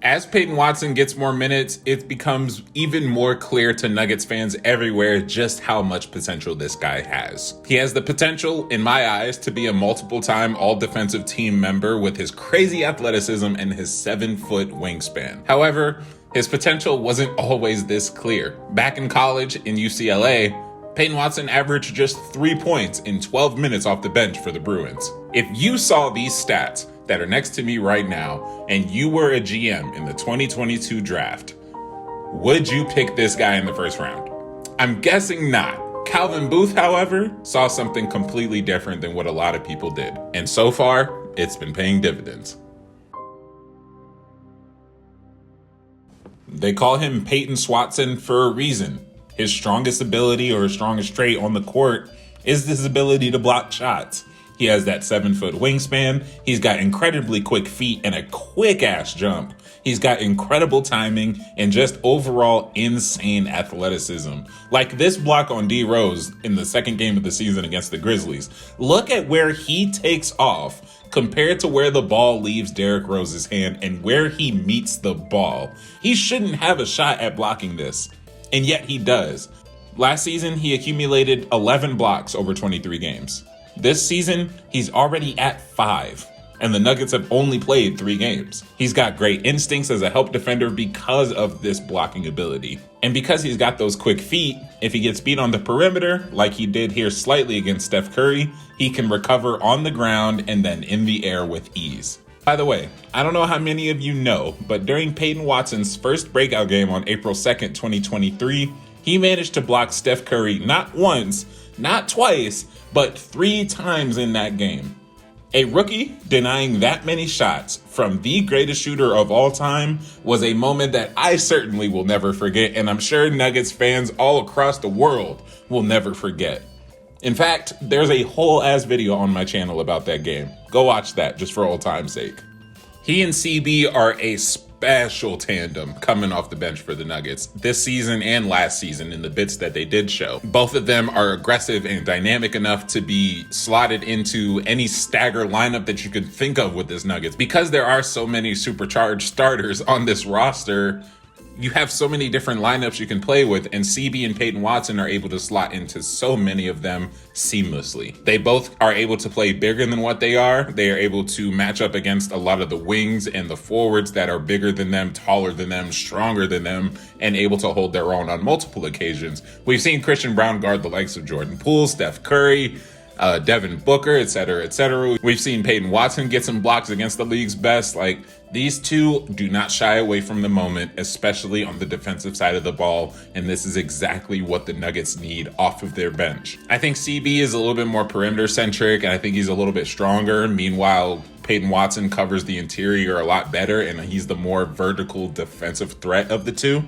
As Peyton Watson gets more minutes, it becomes even more clear to Nuggets fans everywhere just how much potential this guy has. He has the potential, in my eyes, to be a multiple-time all-defensive team member with his crazy athleticism and his 7-foot wingspan. However, his potential wasn't always this clear. Back in college in UCLA, Peyton Watson averaged just 3 points in 12 minutes off the bench for the Bruins. If you saw these stats that are next to me right now, and you were a GM in the 2022 draft, would you pick this guy in the first round? I'm guessing not. Calvin Booth, however, saw something completely different than what a lot of people did. And so far, it's been paying dividends. They call him Peyton Watson for a reason. His strongest ability or his strongest trait on the court is his ability to block shots. He has that 7-foot wingspan. He's got incredibly quick feet and a quick ass jump. He's got incredible timing and just overall insane athleticism. Like this block on D Rose in the second game of the season against the Grizzlies. Look at where he takes off compared to where the ball leaves Derrick Rose's hand and where he meets the ball. He shouldn't have a shot at blocking this, and yet he does. Last season, he accumulated 11 blocks over 23 games. This season, he's already at 5, and the Nuggets have only played 3 games. He's got great instincts as a help defender because of this blocking ability. And because he's got those quick feet, if he gets beat on the perimeter, like he did here slightly against Steph Curry, he can recover on the ground and then in the air with ease. By the way, I don't know how many of you know, but during Peyton Watson's first breakout game on April 2nd, 2023, he managed to block Steph Curry not once, not twice, but 3 times in that game. A rookie denying that many shots from the greatest shooter of all time was a moment that I certainly will never forget, and I'm sure Nuggets fans all across the world will never forget. In fact, there's a whole ass video on my channel about that game. Go watch that just for old time's sake. He and CB are a special tandem coming off the bench for the Nuggets this season and last season in the bits that they did show. Both of them are aggressive and dynamic enough to be slotted into any stagger lineup that you could think of with this Nuggets. Because there are so many supercharged starters on this roster, you have so many different lineups you can play with, and CB and Peyton Watson are able to slot into so many of them seamlessly. They both are able to play bigger than what they are. They are able to match up against a lot of the wings and the forwards that are bigger than them, taller than them, stronger than them, and able to hold their own on multiple occasions. We've seen Christian Brown guard the likes of Jordan Poole, Steph Curry, Devin Booker, etc., etc. We've seen Peyton Watson get some blocks against the league's best. Like, these two do not shy away from the moment, especially on the defensive side of the ball, and this is exactly what the Nuggets need off of their bench. I think CB is a little bit more perimeter-centric, and I think he's a little bit stronger. Meanwhile, Peyton Watson covers the interior a lot better, and he's the more vertical defensive threat of the two.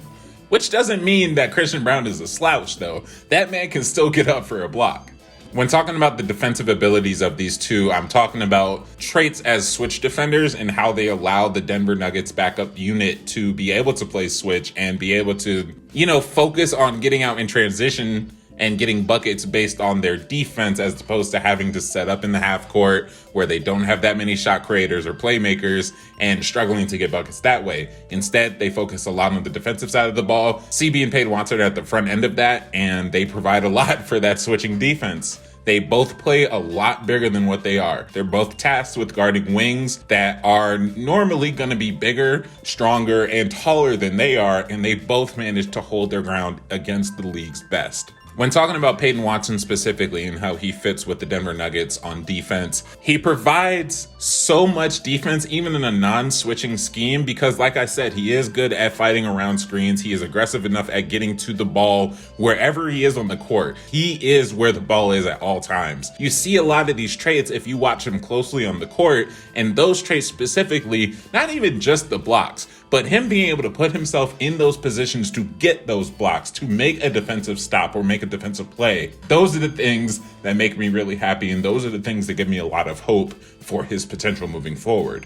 Which doesn't mean that Christian Brown is a slouch, though. That man can still get up for a block. When talking about the defensive abilities of these two, I'm talking about traits as switch defenders and how they allow the Denver Nuggets backup unit to be able to play switch and be able to, focus on getting out in transition and getting buckets based on their defense as opposed to having to set up in the half court where they don't have that many shot creators or playmakers and struggling to get buckets that way. Instead, they focus a lot on the defensive side of the ball. CB and Peyton Watson are at the front end of that, and they provide a lot for that switching defense. They both play a lot bigger than what they are. They're both tasked with guarding wings that are normally going to be bigger, stronger, and taller than they are, and they both manage to hold their ground against the league's best. When talking about Peyton Watson specifically and how he fits with the Denver Nuggets on defense, he provides so much defense even in a non-switching scheme because, like I said, he is good at fighting around screens. He is aggressive enough at getting to the ball wherever he is on the court. He is where the ball is at all times. You see a lot of these traits if you watch him closely on the court, and those traits specifically, not even just the blocks, but him being able to put himself in those positions to get those blocks, to make a defensive stop or make a defensive play. Those are the things that make me really happy, and those are the things that give me a lot of hope for his potential moving forward.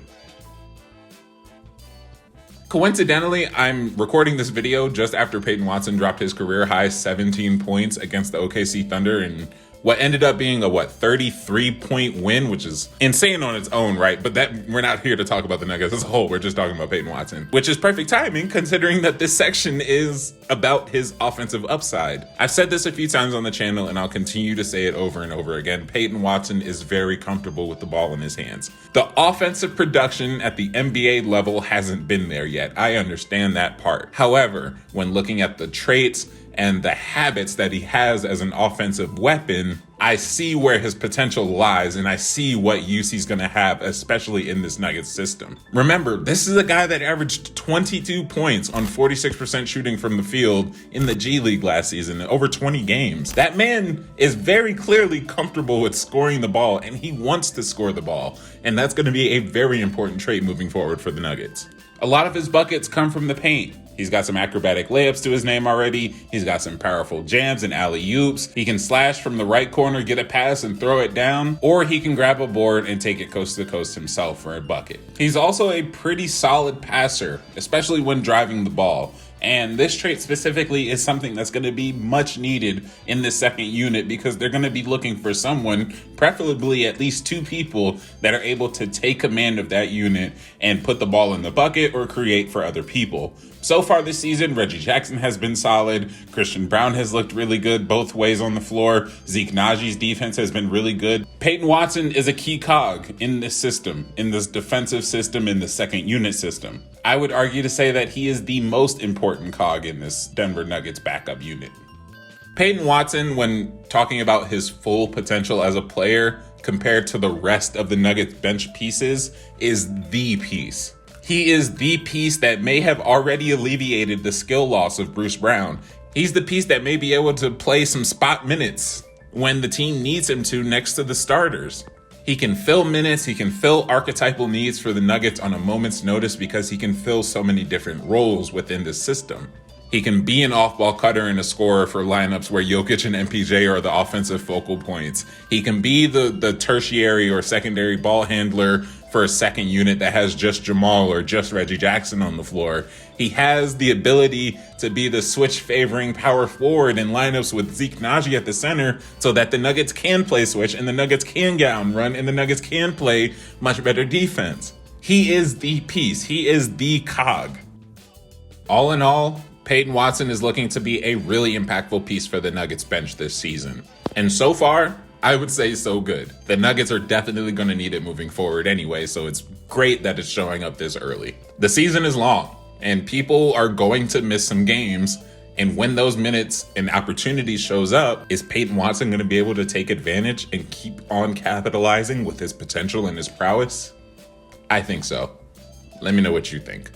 Coincidentally, I'm recording this video just after Peyton Watson dropped his career-high 17 points against the OKC Thunder in what ended up being a 33-point win, which is insane on its own, right? But that we're not here to talk about the Nuggets as a whole. We're just talking about Peyton Watson, which is perfect timing considering that this section is about his offensive upside. I've said this a few times on the channel and I'll continue to say it over and over again. Peyton Watson is very comfortable with the ball in his hands. The offensive production at the NBA level hasn't been there yet. I understand that part. However, when looking at the traits and the habits that he has as an offensive weapon, I see where his potential lies and I see what use he's going to have, especially in this Nuggets system. Remember, this is a guy that averaged 22 points on 46% shooting from the field in the G League last season, over 20 games. That man is very clearly comfortable with scoring the ball and he wants to score the ball. And that's going to be a very important trait moving forward for the Nuggets. A lot of his buckets come from the paint. He's got some acrobatic layups to his name already. He's got some powerful jams and alley-oops. He can slash from the right corner, get a pass and throw it down, or he can grab a board and take it coast to coast himself for a bucket. He's also a pretty solid passer, especially when driving the ball. And this trait specifically is something that's going to be much needed in this second unit because they're going to be looking for someone, preferably at least two people, that are able to take command of that unit and put the ball in the bucket or create for other people. So far this season, Reggie Jackson has been solid. Christian Brown has looked really good both ways on the floor. Zeke Najee's defense has been really good. Peyton Watson is a key cog in this system, in this defensive system, in the second unit system. I would argue to say that he is the most important cog in this Denver Nuggets backup unit. Peyton Watson, when talking about his full potential as a player compared to the rest of the Nuggets bench pieces, is the piece. He is the piece that may have already alleviated the skill loss of Bruce Brown. He's the piece that may be able to play some spot minutes when the team needs him to next to the starters. He can fill minutes, he can fill archetypal needs for the Nuggets on a moment's notice because he can fill so many different roles within the system. He can be an off-ball cutter and a scorer for lineups where Jokic and MPJ are the offensive focal points. He can be the tertiary or secondary ball handler for a second unit that has just Jamal or just Reggie Jackson on the floor. He has the ability to be the switch favoring power forward in lineups with Zeke Najee at the center so that the Nuggets can play switch and the Nuggets can get on run and the Nuggets can play much better defense. He is the piece. He is the cog. All in all, Peyton Watson is looking to be a really impactful piece for the Nuggets bench this season. And so far, I would say so good. The Nuggets are definitely going to need it moving forward anyway, so it's great that it's showing up this early. The season is long, and people are going to miss some games, and when those minutes and opportunities shows up, is Peyton Watson going to be able to take advantage and keep on capitalizing with his potential and his prowess? I think so. Let me know what you think.